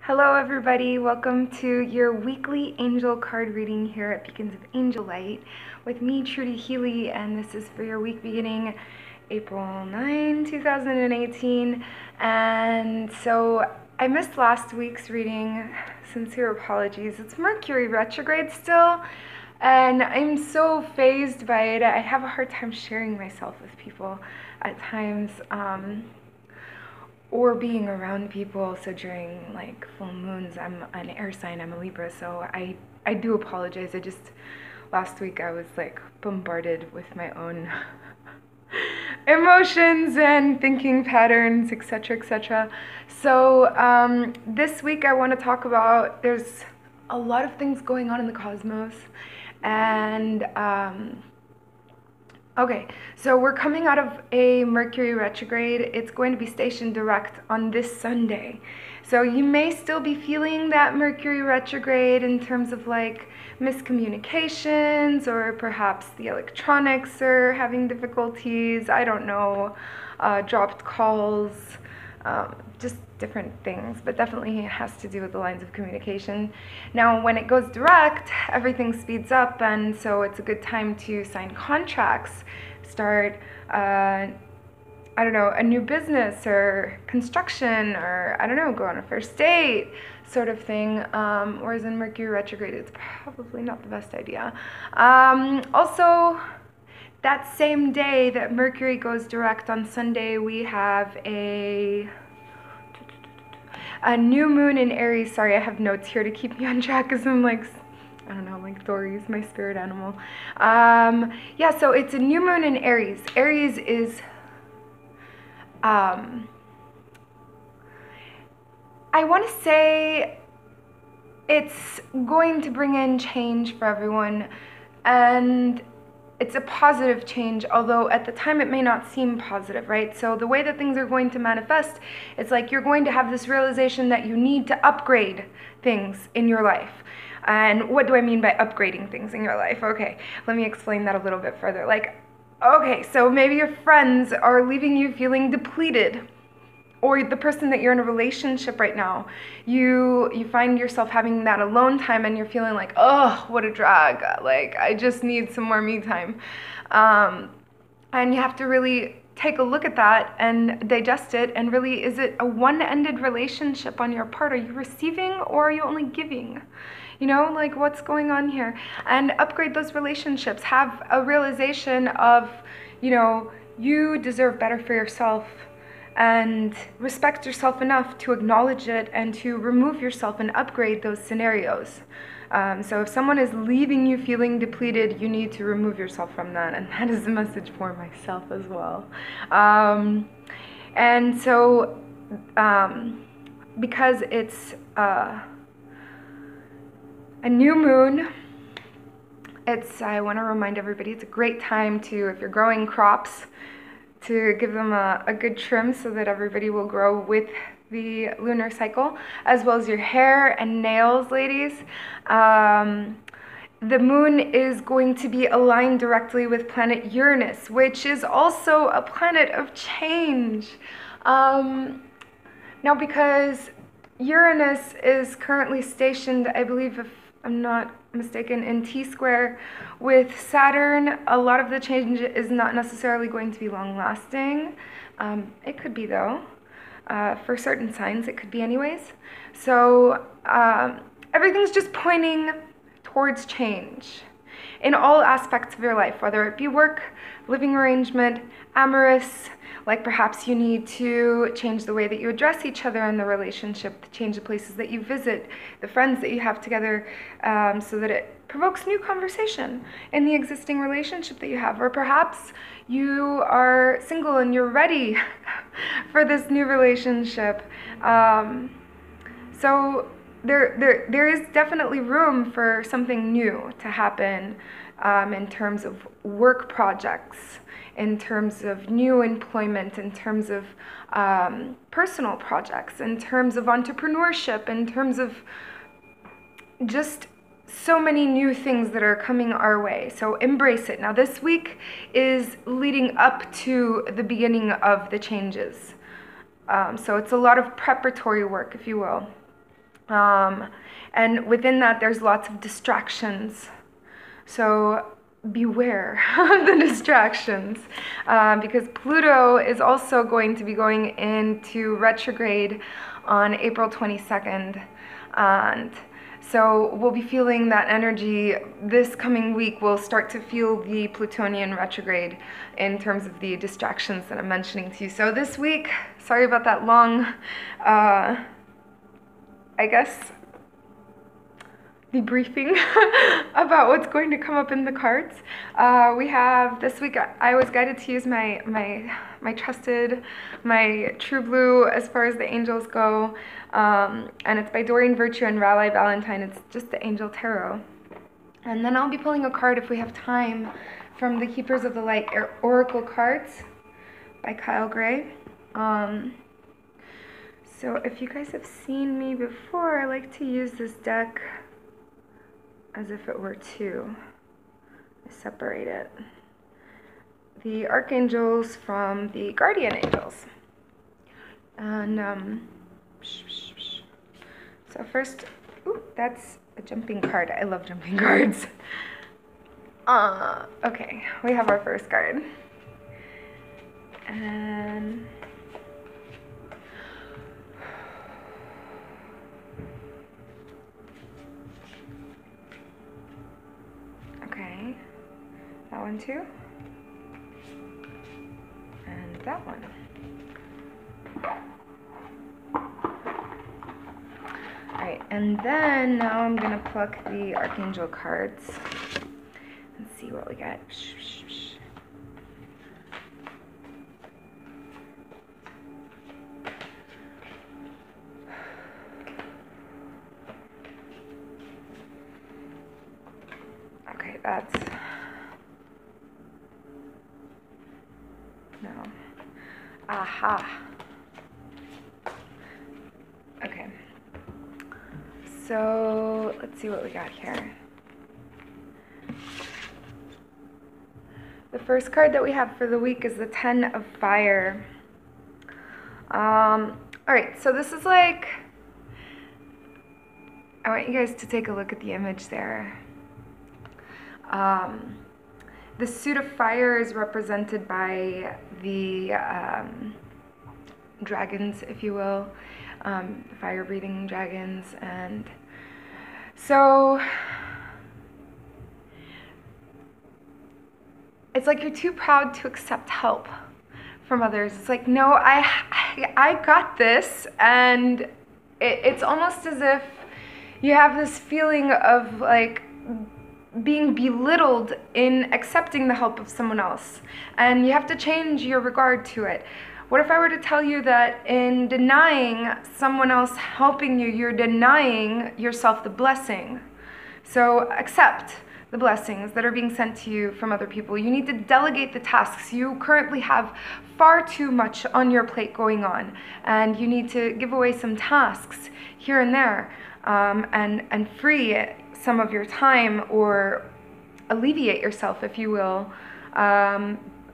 Hello everybody, welcome to your weekly angel card reading here at Beacons of Angel Light with me, Trudy Healy, and this is for your week beginning April 9, 2018. And so I missed last week's reading, sincere apologies. It's Mercury retrograde still, and I'm so fazed by it. I have a hard time sharing myself with people at times. Or being around people. So during like full moons, I'm an air sign, I'm a Libra, so I do apologize. Last week I was like bombarded with my own emotions and thinking patterns, etc., etc. So this week I want to talk about, there's a lot of things going on in the cosmos, and okay, so we're coming out of a Mercury retrograde. It's going to be stationed direct on this Sunday. So you may still be feeling that Mercury retrograde in terms of like miscommunications, or perhaps the electronics are having difficulties, I don't know, dropped calls, just different things, but definitely it has to do with the lines of communication. Now, when it goes direct, everything speeds up, and so it's a good time to sign contracts, start, I don't know, a new business or construction, or I don't know, go on a first date sort of thing. Whereas in Mercury retrograde, it's probably not the best idea. Also, that same day that Mercury goes direct on Sunday, we have a new moon in Aries. Sorry, I have notes here to keep me on track because I'm like, I don't know, like Dory's my spirit animal. Yeah, so it's a new moon in Aries. Aries is, I want to say it's going to bring in change for everyone, and it's a positive change, although at the time it may not seem positive, right? So the way that things are going to manifest, it's like you're going to have this realization that you need to upgrade things in your life. And what do I mean by upgrading things in your life? Okay, let me explain that a little bit further. Like, okay, so maybe your friends are leaving you feeling depleted, or the person that you're in a relationship right now, you find yourself having that alone time and you're feeling like, oh, what a drag, like I just need some more me time. And you have to really take a look at that and digest it, and really, is it a one-ended relationship on your part? Are you receiving, or are you only giving? You know, like, what's going on here? And upgrade those relationships. Have a realization of, you know, you deserve better for yourself, and respect yourself enough to acknowledge it and to remove yourself and upgrade those scenarios. So if someone is leaving you feeling depleted, you need to remove yourself from that, and that is a message for myself as well. And so because it's a new moon, I want to remind everybody, it's a great time to, if you're growing crops, to give them a good trim so that everybody will grow with the lunar cycle, as well as your hair and nails, ladies. The moon is going to be aligned directly with planet Uranus, which is also a planet of change. Now, because Uranus is currently stationed, I believe, if I'm not mistaken, in T-square with Saturn, a lot of the change is not necessarily going to be long-lasting. It could be, though. For certain signs, it could be anyways. So everything's just pointing towards change in all aspects of your life, whether it be work, living arrangement, amorous, like perhaps you need to change the way that you address each other in the relationship, change the places that you visit, the friends that you have together, so that it provokes new conversation in the existing relationship that you have. Or perhaps you are single and you're ready for this new relationship. So there is definitely room for something new to happen, in terms of work projects, in terms of new employment, in terms of personal projects, in terms of entrepreneurship, in terms of just so many new things that are coming our way. So embrace it. Now, this week is leading up to the beginning of the changes. So it's a lot of preparatory work, if you will. And within that, there's lots of distractions. So beware of the distractions, because Pluto is also going to be going into retrograde on April 22nd. And so we'll be feeling that energy this coming week. We'll start to feel the Plutonian retrograde in terms of the distractions that I'm mentioning to you. So this week, sorry about that long, I guess, debriefing about what's going to come up in the cards. We have this week, I was guided to use my trusted, my true blue as far as the angels go, and it's by Doreen Virtue and Raleigh Valentine. It's just the Angel Tarot. And then I'll be pulling a card if we have time from the Keepers of the Light Oracle cards by Kyle Gray. So if you guys have seen me before, I like to use this deck as if it were two. I separate it. The archangels from the guardian angels. And so first, ooh, that's a jumping card. I love jumping cards. Okay, we have our first card. And okay, that one too, and that one. Alright, and then now I'm gonna pluck the archangel cards and see what we got. Okay, that's no. Aha. Okay. So let's see what we got here. The first card that we have for the week is the Ten of Fire. All right, so this is like, I want you guys to take a look at the image there. The suit of fire is represented by the dragons, if you will, fire-breathing dragons, and so it's like you're too proud to accept help from others. It's like, no, I got this, and it's almost as if you have this feeling of like being belittled in accepting the help of someone else, and you have to change your regard to it. What if I were to tell you that in denying someone else helping you, you're denying yourself the blessing? So accept the blessings that are being sent to you from other people. You need to delegate the tasks. You currently have far too much on your plate going on, and you need to give away some tasks here and there, and free some of your time, or alleviate yourself, if you will.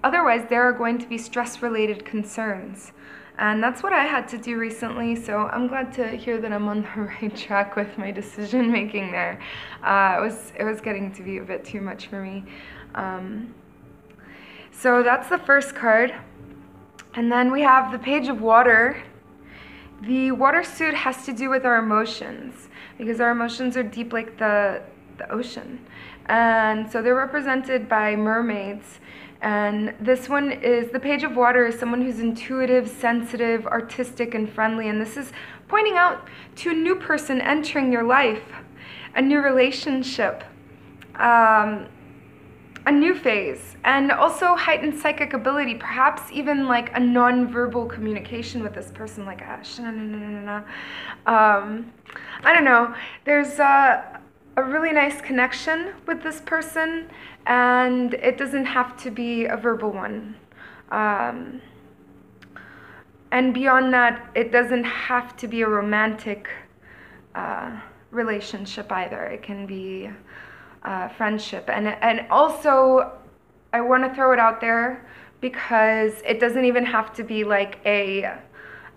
Otherwise, there are going to be stress-related concerns. And that's what I had to do recently, so I'm glad to hear that I'm on the right track with my decision-making there. It was getting to be a bit too much for me. So that's the first card. And then we have the Page of Water. The water suit has to do with our emotions, because our emotions are deep like the ocean. And so they're represented by mermaids. And this one is, the Page of Water is someone who's intuitive, sensitive, artistic, and friendly. And this is pointing out to a new person entering your life, a new relationship, a new phase, and also heightened psychic ability, perhaps even like a non-verbal communication with this person, like I don't know. There's a really nice connection with this person, and it doesn't have to be a verbal one. And beyond that, it doesn't have to be a romantic relationship either. It can be friendship. And also, I want to throw it out there, because it doesn't even have to be like a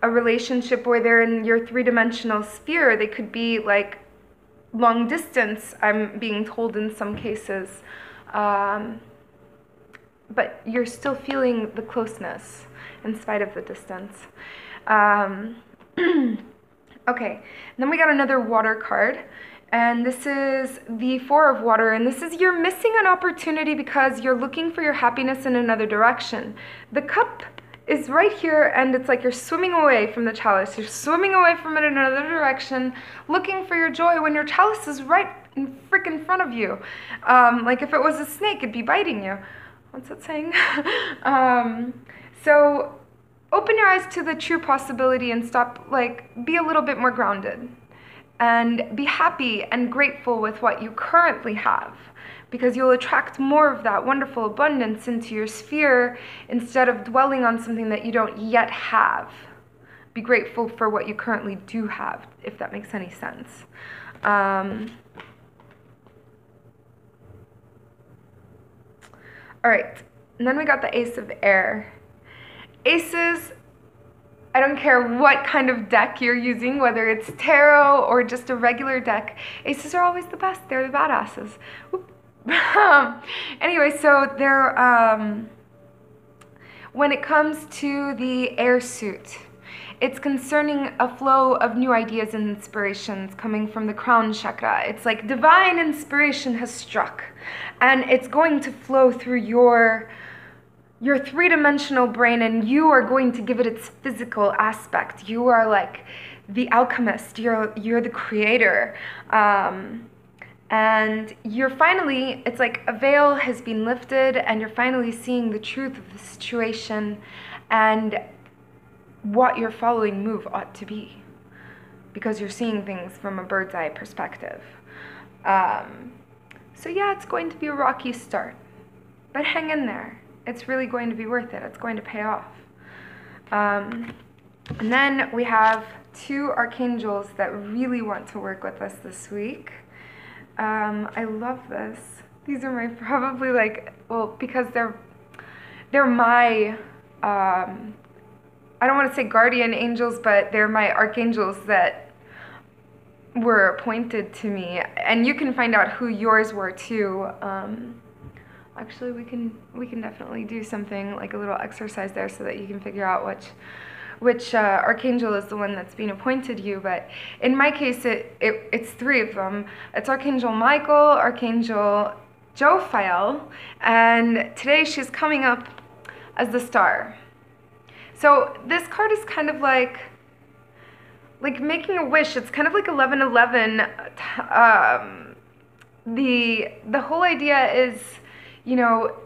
a relationship where they're in your three-dimensional sphere. They could be like long distance, I'm being told in some cases. But you're still feeling the closeness in spite of the distance. Okay, then we got another water card, and this is the Four of Water, and this is you're missing an opportunity because you're looking for your happiness in another direction. The cup is right here, and it's like you're swimming away from the chalice. You're swimming away from it in another direction, looking for your joy when your chalice is right in freaking front of you. Like if it was a snake, it'd be biting you. What's that saying? So open your eyes to the true possibility and stop, like, be a little bit more grounded. And be happy and grateful with what you currently have, because you'll attract more of that wonderful abundance into your sphere instead of dwelling on something that you don't yet have. Be grateful for what you currently do have, if that makes any sense. All right, and then we got the Ace of Air. Aces, I don't care what kind of deck you're using, whether it's tarot or just a regular deck, aces are always the best. They're the badasses. Anyway, so they're, when it comes to the air suit, it's concerning a flow of new ideas and inspirations coming from the crown chakra. It's like divine inspiration has struck, and it's going to flow through your three-dimensional brain, and you are going to give it its physical aspect. You are like the alchemist. You're the creator. And you're finally, it's like a veil has been lifted, and you're finally seeing the truth of the situation and what your following move ought to be, because you're seeing things from a bird's eye perspective. So yeah, it's going to be a rocky start, but hang in there. It's really going to be worth it. It's going to pay off. And then we have two archangels that really want to work with us this week. I love this. These are my probably like, well, because they're my, I don't want to say guardian angels, but they're my archangels that were appointed to me. And you can find out who yours were too. Actually, we can definitely do something like a little exercise there so that you can figure out which archangel is the one that's being appointed you. But in my case, it's three of them. It's Archangel Michael, Archangel Jophiel, and today she's coming up as the Star. So this card is kind of like making a wish. It's kind of like 11:11. The whole idea is, you know,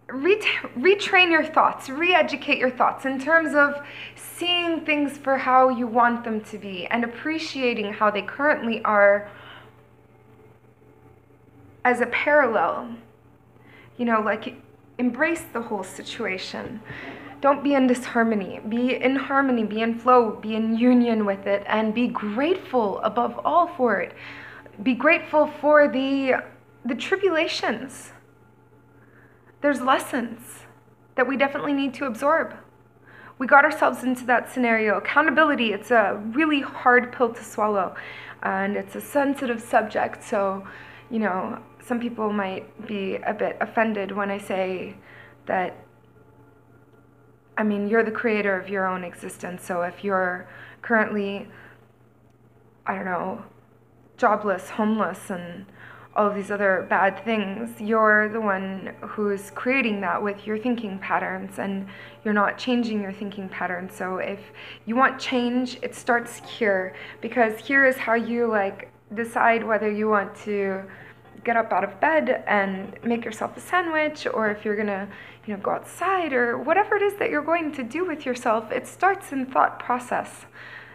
retrain your thoughts, re-educate your thoughts in terms of seeing things for how you want them to be and appreciating how they currently are as a parallel. You know, like, embrace the whole situation. Don't be in disharmony. Be in harmony, be in flow, be in union with it, and be grateful above all for it. Be grateful for the tribulations. There's lessons that we definitely need to absorb. We got ourselves into that scenario. Accountability, it's a really hard pill to swallow, and it's a sensitive subject, so, you know, some people might be a bit offended when I say that, I mean, you're the creator of your own existence, so if you're currently, I don't know, jobless, homeless, and all of these other bad things, you're the one who's creating that with your thinking patterns, and you're not changing your thinking patterns. So if you want change, it starts here, because here is how you like decide whether you want to get up out of bed and make yourself a sandwich, or if you're gonna, you know, go outside, or whatever it is that you're going to do with yourself. It starts in thought process.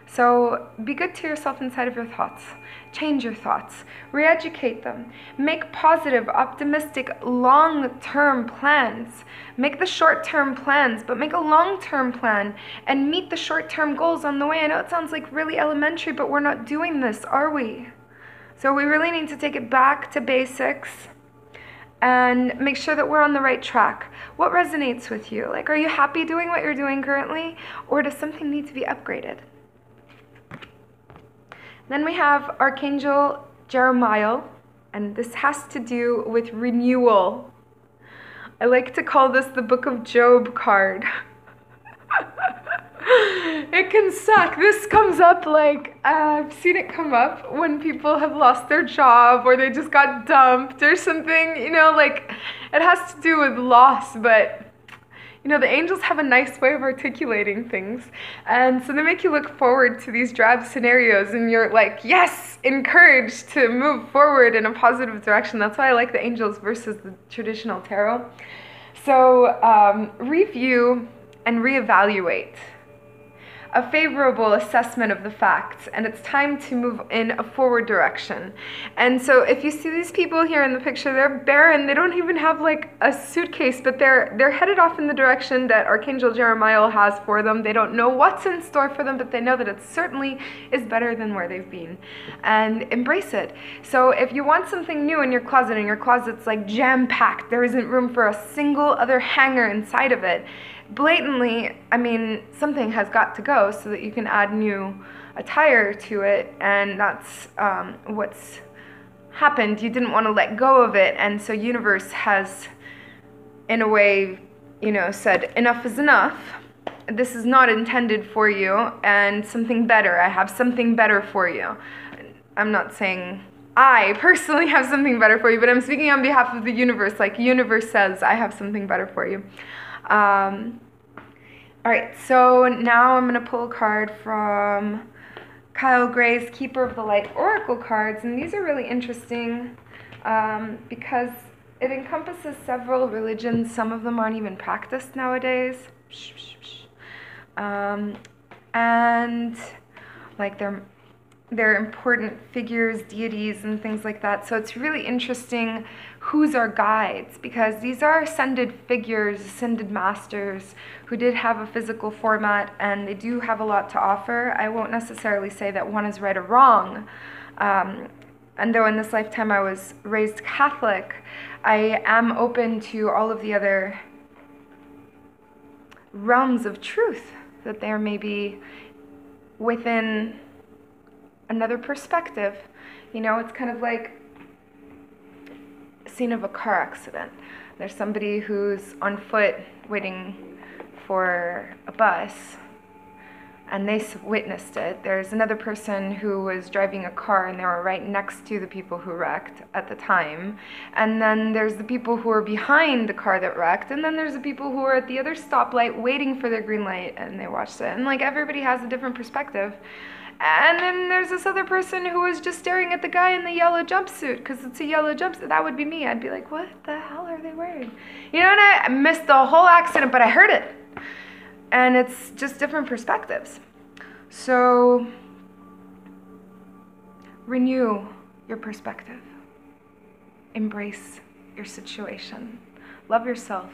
So be good to yourself inside of your thoughts. Change your thoughts. Re-educate them. Make positive, optimistic, long-term plans. Make the short-term plans, but make a long-term plan and meet the short-term goals on the way. I know it sounds like really elementary, but we're not doing this, are we? So we really need to take it back to basics and make sure that we're on the right track. What resonates with you? Like, are you happy doing what you're doing currently, or does something need to be upgraded? Then we have Archangel Jeremiah, and this has to do with renewal. I like to call this the Book of Job card. It can suck. This comes up like, I've seen it come up when people have lost their job or they just got dumped or something, you know, like it has to do with loss, but you know, the angels have a nice way of articulating things. And so they make you look forward to these drab scenarios and you're like, yes, encouraged to move forward in a positive direction. That's why I like the angels versus the traditional tarot. So review and reevaluate. A favorable assessment of the facts, and it's time to move in a forward direction. And so if you see these people here in the picture, they're barren, they don't even have like a suitcase, but they're headed off in the direction that Archangel Jeremiah has for them. They don't know what's in store for them, but they know that it certainly is better than where they've been, and embrace it. So if you want something new in your closet and your closet's like jam-packed, there isn't room for a single other hanger inside of it, blatantly, I mean, something has got to go so that you can add new attire to it, and that's what's happened. You didn't want to let go of it, and so universe has, in a way, you know, said enough is enough. This is not intended for you, and something better. I have something better for you. I'm not saying I personally have something better for you, but I'm speaking on behalf of the universe. Like, universe says, I have something better for you. All right, so now I'm going to pull a card from Kyle Gray's Keeper of the Light Oracle cards, and these are really interesting because it encompasses several religions. Some of them aren't even practiced nowadays. And like they're important figures, deities, and things like that. So it's really interesting who's our guides, because these are ascended figures, ascended masters who did have a physical format, and they do have a lot to offer. I won't necessarily say that one is right or wrong. And though in this lifetime I was raised Catholic, I am open to all of the other realms of truth that there may be within another perspective. You know, it's kind of like a scene of a car accident. There's somebody who's on foot waiting for a bus, and they witnessed it. There's another person who was driving a car, and they were right next to the people who wrecked at the time. And then there's the people who are behind the car that wrecked, and then there's the people who are at the other stoplight waiting for their green light, and they watched it. And like, everybody has a different perspective. And then there's this other person who was just staring at the guy in the yellow jumpsuit, because it's a yellow jumpsuit. That would be me. I'd be like, what the hell are they wearing? You know, and I missed the whole accident, but I heard it. And it's just different perspectives. So renew your perspective. Embrace your situation. Love yourself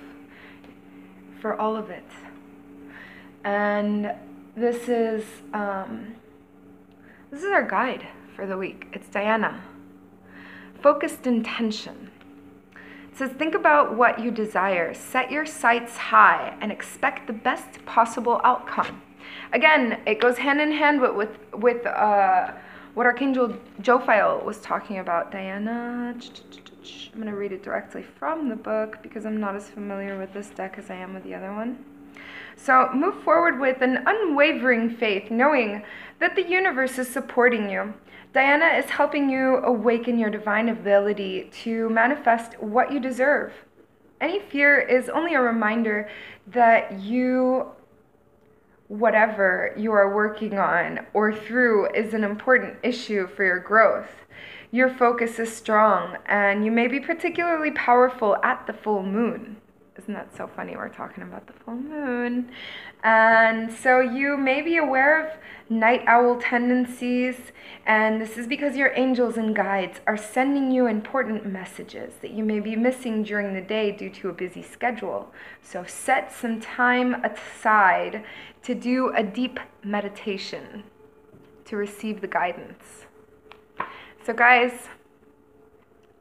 for all of it. And this is our guide for the week. It's Diana. Focused intention. It says, think about what you desire. Set your sights high and expect the best possible outcome. Again, it goes hand in hand with what Archangel Jophiel was talking about. Diana, I'm going to read it directly from the book because I'm not as familiar with this deck as I am with the other one. So move forward with an unwavering faith, knowing that the universe is supporting you. Diana is helping you awaken your divine ability to manifest what you deserve. Any fear is only a reminder that whatever you are working on or through is an important issue for your growth. Your focus is strong, and you may be particularly powerful at the full moon. Isn't that so funny? We're talking about the full moon. And so you may be aware of night owl tendencies, and this is because your angels and guides are sending you important messages that you may be missing during the day due to a busy schedule. So set some time aside to do a deep meditation to receive the guidance. So guys,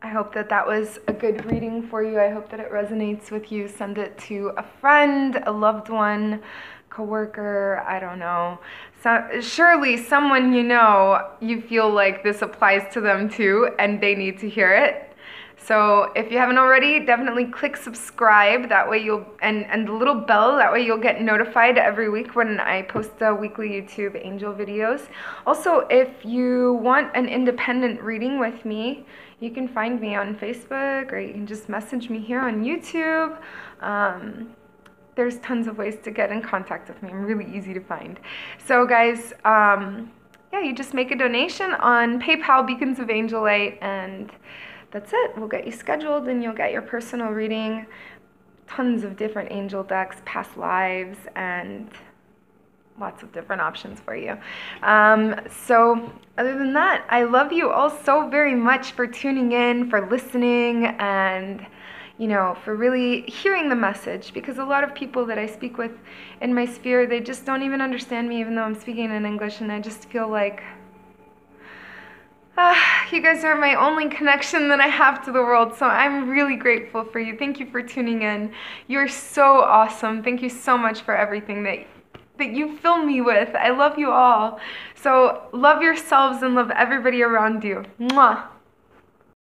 I hope that that was a good reading for you. I hope that it resonates with you. Send it to a friend, a loved one, coworker, I don't know. So, surely someone you feel like this applies to them too, and they need to hear it. So if you haven't already, definitely click subscribe. That way and the little bell, that way you'll get notified every week when I post weekly YouTube angel videos. Also, if you want an independent reading with me, you can find me on Facebook, or you can just message me here on YouTube. There's tons of ways to get in contact with me. I'm really easy to find. So guys, yeah, you just make a donation on PayPal, Beacons of Angel Light, and that's it. We'll get you scheduled and you'll get your personal reading. Tons of different angel decks, past lives, and lots of different options for you. So other than that, I love you all so very much for tuning in, for listening, and for really hearing the message, because a lot of people that I speak with in my sphere, they just don't even understand me even though I'm speaking in English, and I just feel like you guys are my only connection that I have to the world, so I'm really grateful for you. Thank you for tuning in. You're so awesome. Thank you so much for everything that you fill me with. I love you all. So love yourselves and love everybody around you. Mwah.